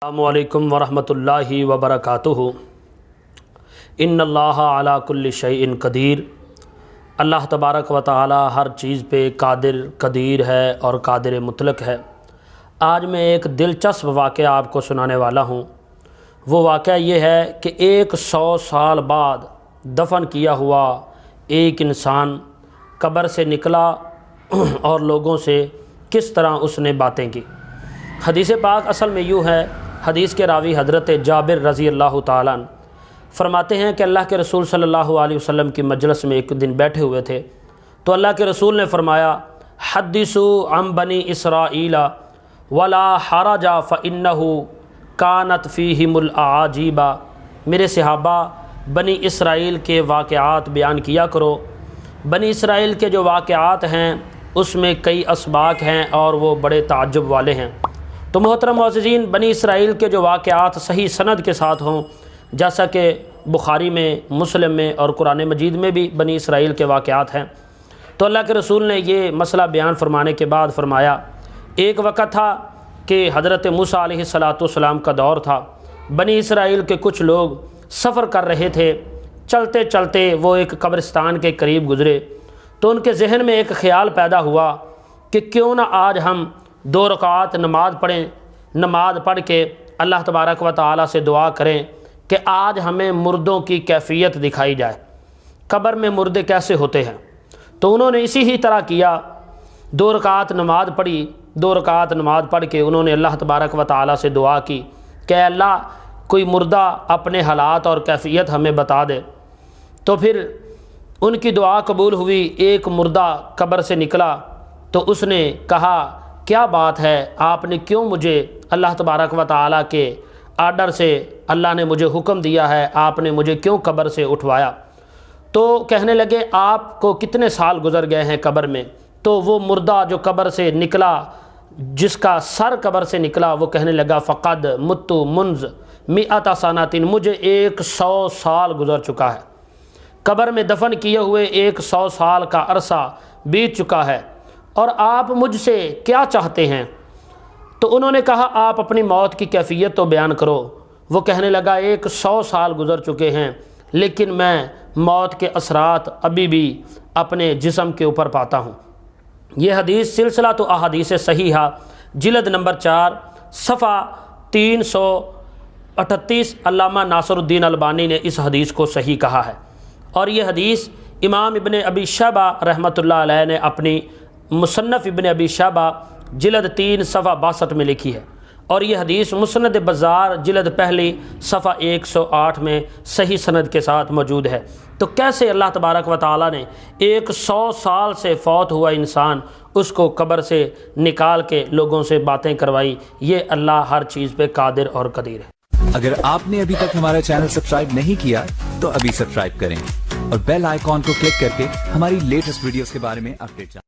السلام علیکم ورحمۃ اللہ وبرکاتہ۔ ان اللہ علی کل شیء قدیر۔ اللہ تبارک و تعالی ہر چیز پہ قادر قدیر ہے اور قادر مطلق ہے۔ آج میں ایک دلچسپ واقعہ آپ کو سنانے والا ہوں۔ وہ واقعہ یہ ہے کہ 100 سال بعد دفن کیا ہوا ایک انسان قبر سے نکلا اور لوگوں سے کس طرح اس نے باتیں کی۔ حدیث پاک اصل میں یوں ہے، حدیث کے راوی حضرت جابر رضی اللہ تعالیٰ عنہ فرماتے ہیں کہ اللہ کے رسول صلی اللہ علیہ وسلم کی مجلس میں ایک دن بیٹھے ہوئے تھے تو اللہ کے رسول نے فرمایا، حدثوا عن بنی اسرائیل ولا حرج فإنہ کانت فیہم الاعاجیب۔ میرے صحابہ بنی اسرائیل کے واقعات بیان کیا کرو۔ بنی اسرائیل کے جو واقعات ہیں اس میں کئی اسباق ہیں اور وہ بڑے تعجب والے ہیں۔ تو محترم معززین، بنی اسرائیل کے جو واقعات صحیح سند کے ساتھ ہوں، جیسا کہ بخاری میں، مسلم میں اور قرآن مجید میں بھی بنی اسرائیل کے واقعات ہیں، تو اللہ کے رسول نے یہ مسئلہ بیان فرمانے کے بعد فرمایا، ایک وقت تھا کہ حضرت موسیٰ علیہ السلام کا دور تھا۔ بنی اسرائیل کے کچھ لوگ سفر کر رہے تھے، چلتے چلتے وہ ایک قبرستان کے قریب گزرے تو ان کے ذہن میں ایک خیال پیدا ہوا کہ کیوں نہ آج ہم 2 رکعات نماز پڑھیں، نماز پڑھ کے اللہ تبارک و تعالیٰ سے دعا کریں کہ آج ہمیں مردوں کی کیفیت دکھائی جائے، قبر میں مردے کیسے ہوتے ہیں۔ تو انہوں نے اسی ہی طرح کیا، 2 رکعات نماز پڑھی۔ 2 رکعات نماز پڑھ کے انہوں نے اللہ تبارک و تعالیٰ سے دعا کی کہ اے اللہ کوئی مردہ اپنے حالات اور کیفیت ہمیں بتا دے۔ تو پھر ان کی دعا قبول ہوئی، ایک مردہ قبر سے نکلا تو اس نے کہا، کیا بات ہے، آپ نے کیوں مجھے اللہ تبارک و تعالیٰ کے آرڈر سے، اللہ نے مجھے حکم دیا ہے، آپ نے مجھے کیوں قبر سے اٹھوایا؟ تو کہنے لگے، آپ کو کتنے سال گزر گئے ہیں قبر میں؟ تو وہ مردہ جو قبر سے نکلا، جس کا سر قبر سے نکلا، وہ کہنے لگا، فقد مت منذ 100 سنۃ، مجھے 100 سال گزر چکا ہے، قبر میں دفن کیے ہوئے 100 سال کا عرصہ بیت چکا ہے، اور آپ مجھ سے کیا چاہتے ہیں؟ تو انہوں نے کہا، آپ اپنی موت کی کیفیت تو بیان کرو۔ وہ کہنے لگا، 100 سال گزر چکے ہیں لیکن میں موت کے اثرات ابھی بھی اپنے جسم کے اوپر پاتا ہوں۔ یہ حدیث سلسلہ تو احادیث صحیحہ جلد نمبر 4 صفحہ 338، علامہ ناصر الدین البانی نے اس حدیث کو صحیح کہا ہے، اور یہ حدیث امام ابن ابی شیبہ رحمۃ اللہ علیہ نے اپنی مصنف ابن ابی شیبہ جلد 3 صفحہ 62 میں لکھی ہے، اور یہ حدیث مسند بزار جلد پہلی صفحہ 108 میں صحیح سند کے ساتھ موجود ہے۔ تو کیسے اللہ تبارک و تعالیٰ نے 100 سال سے فوت ہوا انسان اس کو قبر سے نکال کے لوگوں سے باتیں کروائی؟ یہ اللہ ہر چیز پہ قادر اور قدیر ہے۔ اگر آپ نے ابھی تک ہمارا چینل سبسکرائب نہیں کیا تو ابھی سبسکرائب کریں اور بیل آئیکن کو کلک کر کے ہماری لیٹسٹ ویڈیوز کے بارے میں اپڈیٹ جانیں۔